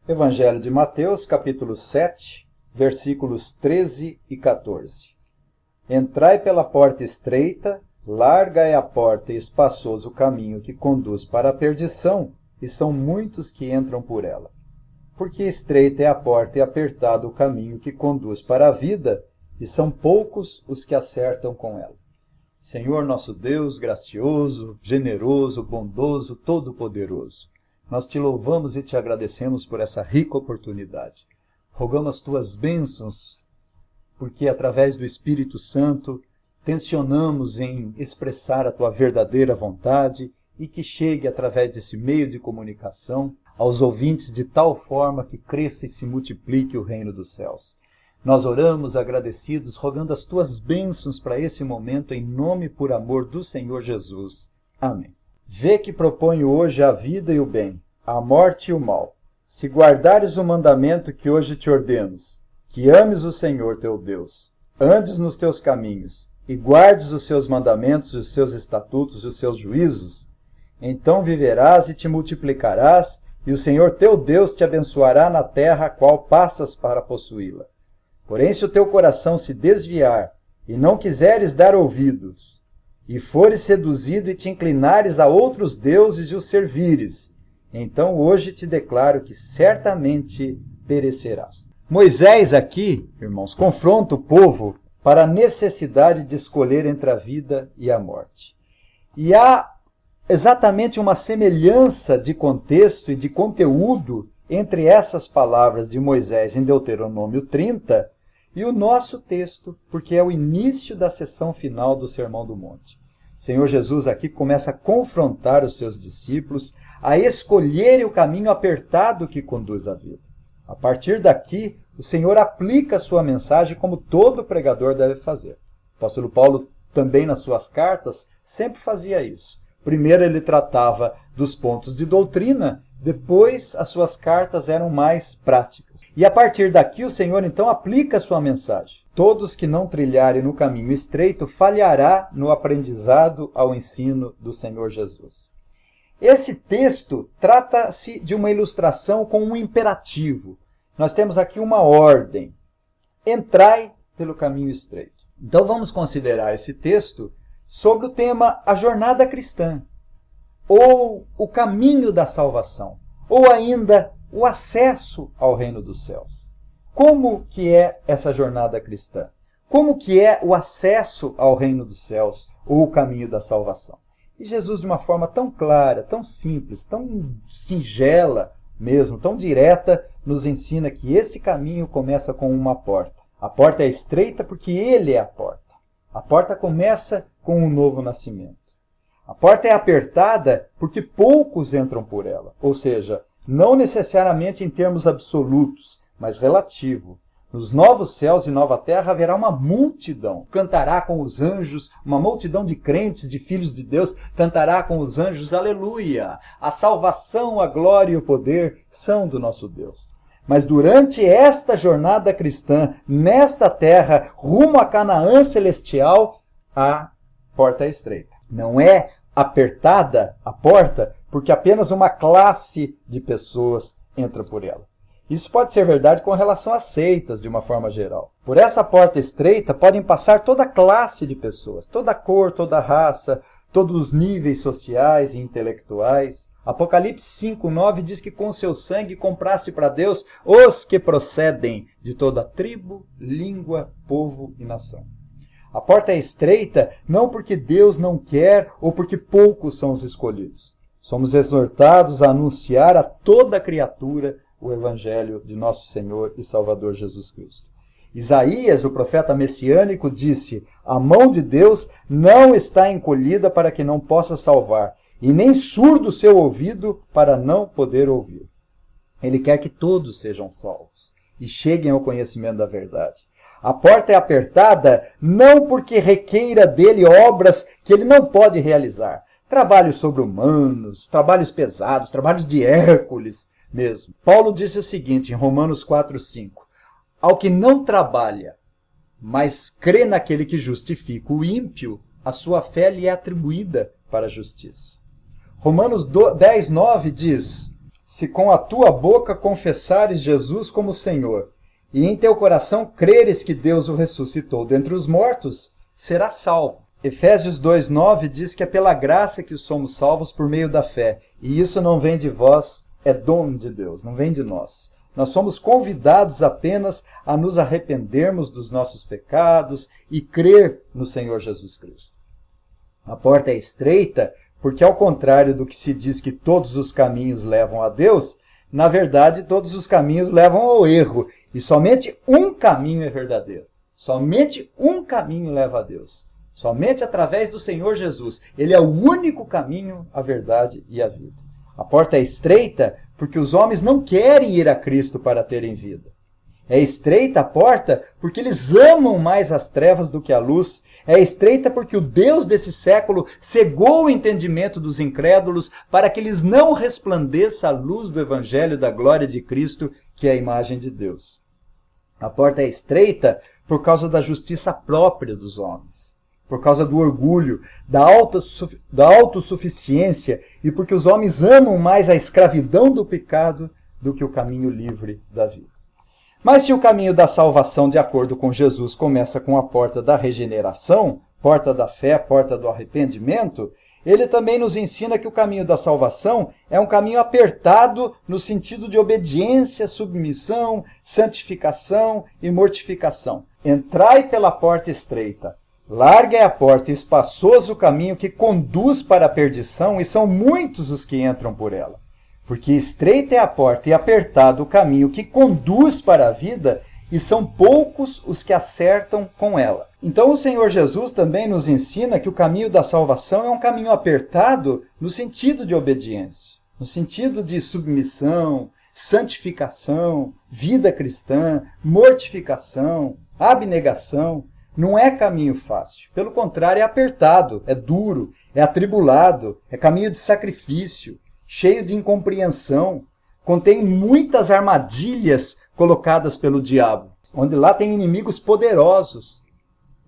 Evangelho de Mateus, capítulo 7, versículos 13 e 14. Entrai pela porta estreita, larga é a porta e espaçoso o caminho que conduz para a perdição, e são muitos que entram por ela. Porque estreita é a porta e apertado o caminho que conduz para a vida, e são poucos os que acertam com ela. Senhor nosso Deus, gracioso, generoso, bondoso, todo-poderoso, nós te louvamos e te agradecemos por essa rica oportunidade. Rogamos as tuas bênçãos, porque através do Espírito Santo tensionamos em expressar a tua verdadeira vontade e que chegue através desse meio de comunicação aos ouvintes de tal forma que cresça e se multiplique o reino dos céus. Nós oramos agradecidos, rogando as tuas bênçãos para esse momento, em nome e por amor do Senhor Jesus. Amém. Vê que proponho hoje a vida e o bem, a morte e o mal. Se guardares o mandamento que hoje te ordemos, que ames o Senhor teu Deus, andes nos teus caminhos e guardes os seus mandamentos, os seus estatutos e os seus juízos, então viverás e te multiplicarás, e o Senhor teu Deus te abençoará na terra a qual passas para possuí-la. Porém, se o teu coração se desviar e não quiseres dar ouvidos, e fores seduzido e te inclinares a outros deuses e os servires, então hoje te declaro que certamente perecerás. Moisés aqui, irmãos, confronta o povo para a necessidade de escolher entre a vida e a morte. E há exatamente uma semelhança de contexto e de conteúdo entre essas palavras de Moisés em Deuteronômio 30 e o nosso texto, porque é o início da sessão final do Sermão do Monte. O Senhor Jesus aqui começa a confrontar os seus discípulos a escolherem o caminho apertado que conduz à vida. A partir daqui, o Senhor aplica a sua mensagem como todo pregador deve fazer. O apóstolo Paulo também nas suas cartas sempre fazia isso. Primeiro ele tratava dos pontos de doutrina, depois as suas cartas eram mais práticas. E a partir daqui o Senhor então aplica a sua mensagem. Todos que não trilharem no caminho estreito falhará no aprendizado ao ensino do Senhor Jesus. Esse texto trata-se de uma ilustração com um imperativo. Nós temos aqui uma ordem. Entrai pelo caminho estreito. Então vamos considerar esse texto sobre o tema a jornada cristã, ou o caminho da salvação, ou ainda o acesso ao reino dos céus. Como que é essa jornada cristã? Como que é o acesso ao reino dos céus, ou o caminho da salvação? E Jesus, de uma forma tão clara, tão simples, tão singela mesmo, tão direta, nos ensina que esse caminho começa com uma porta. A porta é estreita porque Ele é a porta. A porta começa com um novo nascimento. A porta é apertada porque poucos entram por ela. Ou seja, não necessariamente em termos absolutos, mas relativo. Nos novos céus e nova terra haverá uma multidão. Cantará com os anjos, uma multidão de crentes, de filhos de Deus, cantará com os anjos, aleluia! A salvação, a glória e o poder são do nosso Deus. Mas durante esta jornada cristã, nesta terra, rumo a Canaã celestial, a porta é estreita. Não é apertada a porta porque apenas uma classe de pessoas entra por ela. Isso pode ser verdade com relação às seitas, de uma forma geral. Por essa porta estreita podem passar toda classe de pessoas, toda cor, toda raça, todos os níveis sociais e intelectuais. Apocalipse 5:9 diz que com seu sangue compraste para Deus os que procedem de toda tribo, língua, povo e nação. A porta é estreita não porque Deus não quer ou porque poucos são os escolhidos. Somos exortados a anunciar a toda criatura o Evangelho de nosso Senhor e Salvador Jesus Cristo. Isaías, o profeta messiânico, disse: a mão de Deus não está encolhida para que não possa salvar, e nem surdo o seu ouvido para não poder ouvir. Ele quer que todos sejam salvos e cheguem ao conhecimento da verdade. A porta é apertada não porque requeira dele obras que ele não pode realizar. Trabalhos sobre-humanos, trabalhos pesados, trabalhos de Hércules mesmo. Paulo disse o seguinte em Romanos 4:5. Ao que não trabalha, mas crê naquele que justifica o ímpio, a sua fé lhe é atribuída para a justiça. Romanos 10:9 diz: se com a tua boca confessares Jesus como Senhor, e em teu coração creres que Deus o ressuscitou dentre os mortos, serás salvo. Efésios 2:9 diz que é pela graça que somos salvos por meio da fé. E isso não vem de vós, é dom de Deus, não vem de nós. Nós somos convidados apenas a nos arrependermos dos nossos pecados e crer no Senhor Jesus Cristo. A porta é estreita porque, ao contrário do que se diz que todos os caminhos levam a Deus, na verdade todos os caminhos levam ao erro. E somente um caminho é verdadeiro. Somente um caminho leva a Deus. Somente através do Senhor Jesus. Ele é o único caminho, a verdade e a vida. A porta é estreita porque os homens não querem ir a Cristo para terem vida. É estreita a porta porque eles amam mais as trevas do que a luz. É estreita porque o Deus desse século cegou o entendimento dos incrédulos para que eles não resplandeça a luz do Evangelho da glória de Cristo, que é a imagem de Deus. A porta é estreita por causa da justiça própria dos homens, por causa do orgulho, da autossuficiência e porque os homens amam mais a escravidão do pecado do que o caminho livre da vida. Mas se o caminho da salvação, de acordo com Jesus, começa com a porta da regeneração, porta da fé, porta do arrependimento, ele também nos ensina que o caminho da salvação é um caminho apertado no sentido de obediência, submissão, santificação e mortificação. Entrai pela porta estreita. Larga é a porta e espaçoso o caminho que conduz para a perdição, e são muitos os que entram por ela. Porque estreita é a porta e apertado o caminho que conduz para a vida, e são poucos os que acertam com ela. Então o Senhor Jesus também nos ensina que o caminho da salvação é um caminho apertado no sentido de obediência, no sentido de submissão, santificação, vida cristã, mortificação, abnegação. Não é caminho fácil. Pelo contrário, é apertado, é duro, é atribulado, é caminho de sacrifício, cheio de incompreensão, contém muitas armadilhas colocadas pelo diabo, onde lá tem inimigos poderosos.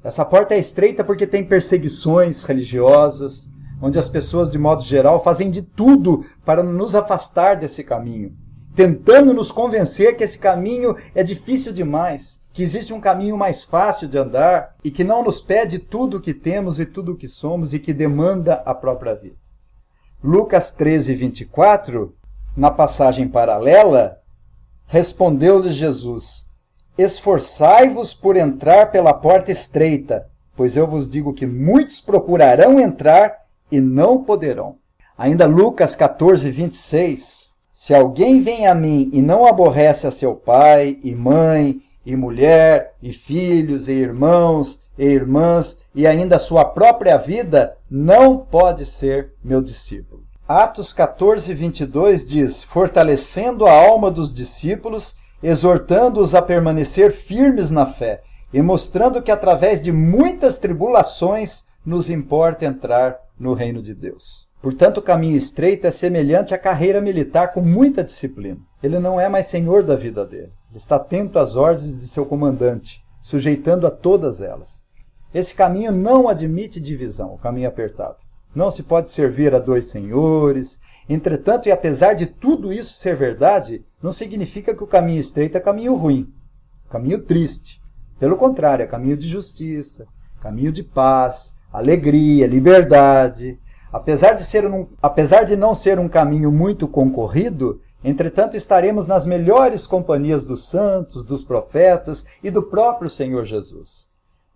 Essa porta é estreita porque tem perseguições religiosas, onde as pessoas, de modo geral, fazem de tudo para nos afastar desse caminho, tentando nos convencer que esse caminho é difícil demais, que existe um caminho mais fácil de andar e que não nos pede tudo o que temos e tudo o que somos e que demanda a própria vida. Lucas 13:24, na passagem paralela, respondeu-lhes Jesus: esforçai-vos por entrar pela porta estreita, pois eu vos digo que muitos procurarão entrar e não poderão. Ainda Lucas 14:26, se alguém vem a mim e não aborrece a seu pai e mãe, e mulher, e filhos, e irmãos, e irmãs, e ainda a sua própria vida, não pode ser meu discípulo. Atos 14:22 diz, fortalecendo a alma dos discípulos, exortando-os a permanecer firmes na fé, e mostrando que através de muitas tribulações nos importa entrar no reino de Deus. Portanto, o caminho estreito é semelhante à carreira militar com muita disciplina. Ele não é mais senhor da vida dele. Ele está atento às ordens de seu comandante, sujeitando a todas elas. Esse caminho não admite divisão, o caminho apertado. Não se pode servir a dois senhores. Entretanto, e apesar de tudo isso ser verdade, não significa que o caminho estreito é caminho ruim, caminho triste. Pelo contrário, é caminho de justiça, caminho de paz, alegria, liberdade. Apesar de não ser um caminho muito concorrido, entretanto estaremos nas melhores companhias dos santos, dos profetas e do próprio Senhor Jesus.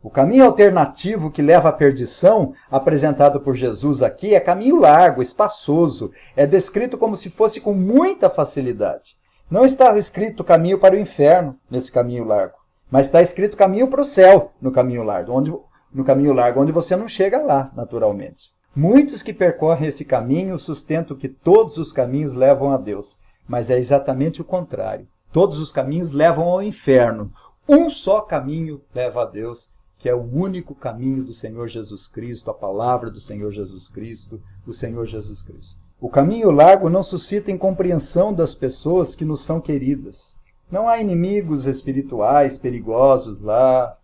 O caminho alternativo que leva à perdição, apresentado por Jesus aqui, é caminho largo, espaçoso, é descrito como se fosse com muita facilidade. Não está escrito caminho para o inferno nesse caminho largo, mas está escrito caminho para o céu no caminho largo, onde você não chega lá, naturalmente. Muitos que percorrem esse caminho sustentam que todos os caminhos levam a Deus, mas é exatamente o contrário. Todos os caminhos levam ao inferno. Um só caminho leva a Deus, que é o único caminho do Senhor Jesus Cristo, a palavra do Senhor Jesus Cristo, do Senhor Jesus Cristo. O caminho largo não suscita incompreensão das pessoas que nos são queridas. Não há inimigos espirituais perigosos lá,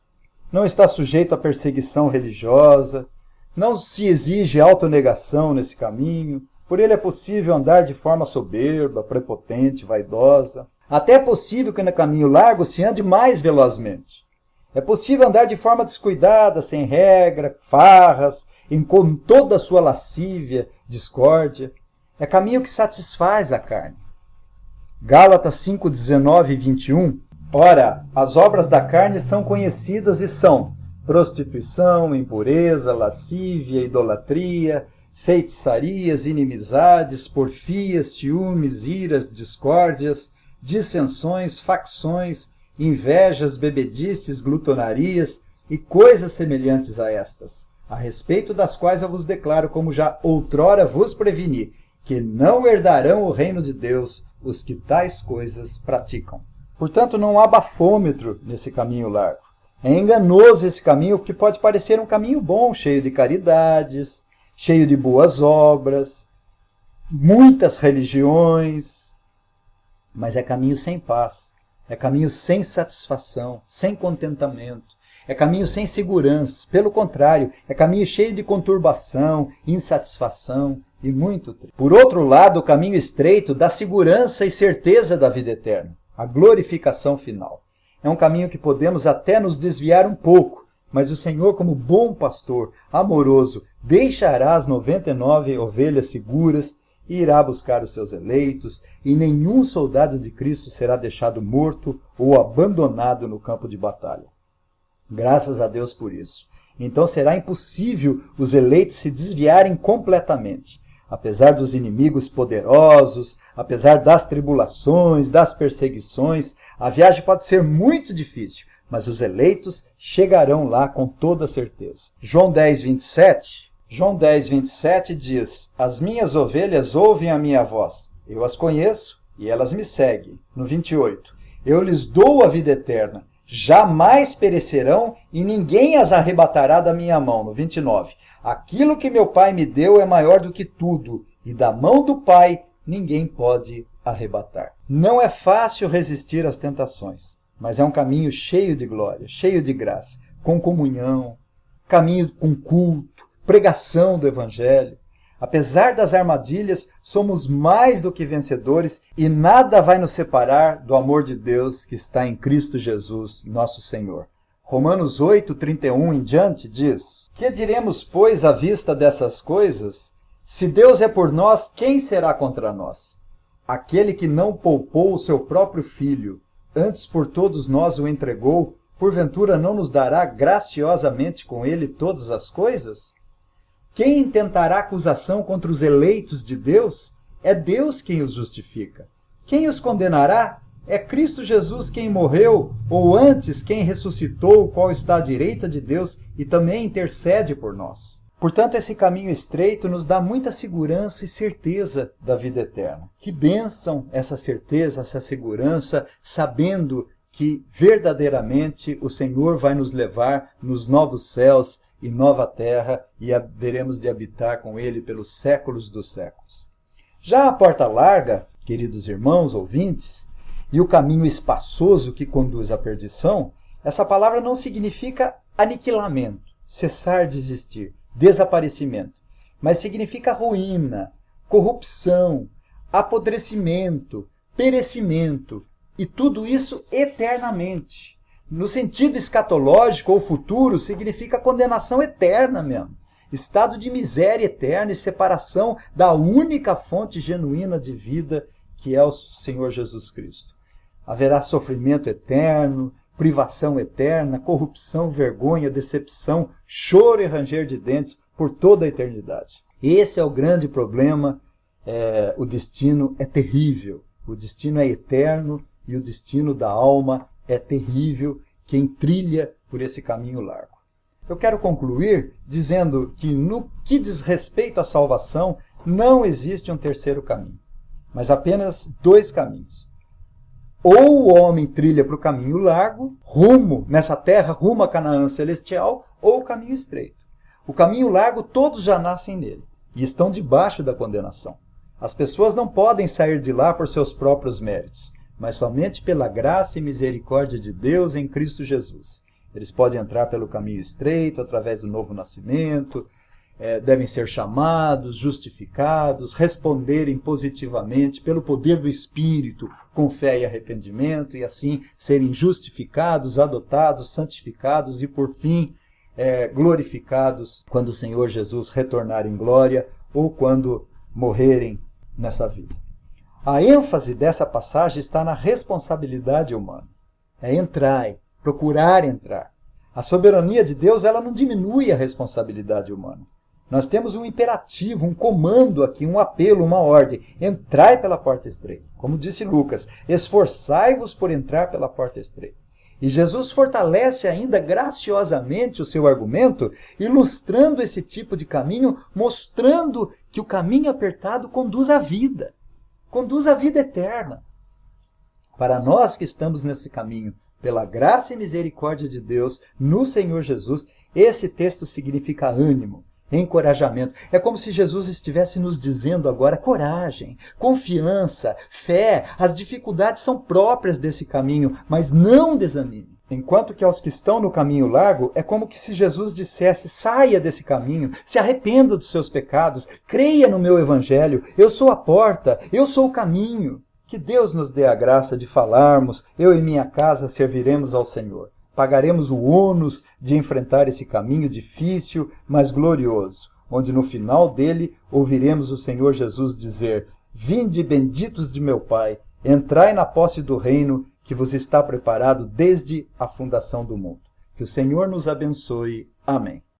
não está sujeito à perseguição religiosa, não se exige autonegação nesse caminho, Por ele é possível andar de forma soberba, prepotente, vaidosa. Até é possível que no caminho largo se ande mais velozmente. É possível andar de forma descuidada, sem regra, farras, com toda a sua lascívia, discórdia. É caminho que satisfaz a carne. Gálatas 5, 19 e 21. Ora, as obras da carne são conhecidas e são prostituição, impureza, lascívia, idolatria, feitiçarias, inimizades, porfias, ciúmes, iras, discórdias, dissensões, facções, invejas, bebedices, glutonarias e coisas semelhantes a estas, a respeito das quais eu vos declaro, como já outrora vos preveni, que não herdarão o reino de Deus os que tais coisas praticam. Portanto, não há bafômetro nesse caminho largo. É enganoso esse caminho, que pode parecer um caminho bom, cheio de caridades, cheio de boas obras, muitas religiões, mas é caminho sem paz, é caminho sem satisfação, sem contentamento, é caminho sem segurança. Pelo contrário, é caminho cheio de conturbação, insatisfação e muito triste. Por outro lado, o caminho estreito dá segurança e certeza da vida eterna, a glorificação final. É um caminho que podemos até nos desviar um pouco, mas o Senhor, como bom pastor, amoroso, deixará as 99 ovelhas seguras e irá buscar os seus eleitos, e nenhum soldado de Cristo será deixado morto ou abandonado no campo de batalha. Graças a Deus por isso. Então será impossível os eleitos se desviarem completamente. Apesar dos inimigos poderosos, apesar das tribulações, das perseguições, a viagem pode ser muito difícil, mas os eleitos chegarão lá com toda certeza. João 10, 27 diz: as minhas ovelhas ouvem a minha voz, eu as conheço e elas me seguem. No 28, eu lhes dou a vida eterna, jamais perecerão e ninguém as arrebatará da minha mão. No 29, aquilo que meu Pai me deu é maior do que tudo, e da mão do Pai ninguém pode arrebatar. Não é fácil resistir às tentações, mas é um caminho cheio de glória, cheio de graça, com comunhão, caminho com culto, pregação do Evangelho. Apesar das armadilhas, somos mais do que vencedores e nada vai nos separar do amor de Deus que está em Cristo Jesus, nosso Senhor. Romanos 8, 31 em diante diz: que diremos, pois, à vista dessas coisas? Se Deus é por nós, quem será contra nós? Aquele que não poupou o seu próprio filho, antes por todos nós o entregou, porventura não nos dará graciosamente com ele todas as coisas? Quem intentará acusação contra os eleitos de Deus? É Deus quem os justifica. Quem os condenará? É Cristo Jesus quem morreu, ou antes quem ressuscitou, o qual está à direita de Deus e também intercede por nós. Portanto, esse caminho estreito nos dá muita segurança e certeza da vida eterna. Que bênção essa certeza, essa segurança, sabendo que verdadeiramente o Senhor vai nos levar nos novos céus e nova terra, e haveremos de habitar com Ele pelos séculos dos séculos. Já a porta larga, queridos irmãos, ouvintes, e o caminho espaçoso que conduz à perdição, essa palavra não significa aniquilamento, cessar de existir, desaparecimento, mas significa ruína, corrupção, apodrecimento, perecimento, e tudo isso eternamente. No sentido escatológico ou futuro, significa condenação eterna mesmo. Estado de miséria eterna e separação da única fonte genuína de vida, que é o Senhor Jesus Cristo. Haverá sofrimento eterno, privação eterna, corrupção, vergonha, decepção, choro e ranger de dentes por toda a eternidade. Esse é o grande problema. O destino é terrível. O destino é eterno e o destino da alma é terrível, quem trilha por esse caminho largo. Eu quero concluir dizendo que no que diz respeito à salvação, não existe um terceiro caminho, mas apenas dois caminhos. Ou o homem trilha para o caminho largo, nessa terra, rumo a Canaã celestial, ou o caminho estreito. O caminho largo, todos já nascem nele e estão debaixo da condenação. As pessoas não podem sair de lá por seus próprios méritos, mas somente pela graça e misericórdia de Deus em Cristo Jesus. Eles podem entrar pelo caminho estreito, através do novo nascimento, devem ser chamados, justificados, responderem positivamente pelo poder do Espírito, com fé e arrependimento, e assim serem justificados, adotados, santificados e, por fim, glorificados quando o Senhor Jesus retornar em glória ou quando morrerem nessa vida. A ênfase dessa passagem está na responsabilidade humana. É entrar, procurar entrar. A soberania de Deus, ela não diminui a responsabilidade humana. Nós temos um imperativo, um comando aqui, um apelo, uma ordem. Entrai pela porta estreita. Como disse Lucas, esforçai-vos por entrar pela porta estreita. E Jesus fortalece ainda graciosamente o seu argumento, ilustrando esse tipo de caminho, mostrando que o caminho apertado conduz à vida. Conduz à vida eterna. Para nós que estamos nesse caminho, pela graça e misericórdia de Deus, no Senhor Jesus, esse texto significa ânimo, encorajamento. É como se Jesus estivesse nos dizendo agora coragem, confiança, fé. As dificuldades são próprias desse caminho, mas não desanime. Enquanto que aos que estão no caminho largo, é como que se Jesus dissesse, saia desse caminho, se arrependa dos seus pecados, creia no meu evangelho, eu sou a porta, eu sou o caminho. Que Deus nos dê a graça de falarmos, eu e minha casa serviremos ao Senhor. Pagaremos o ônus de enfrentar esse caminho difícil, mas glorioso, onde no final dele ouviremos o Senhor Jesus dizer, vinde benditos de meu Pai, entrai na posse do reino que vos está preparado desde a fundação do mundo. Que o Senhor nos abençoe. Amém.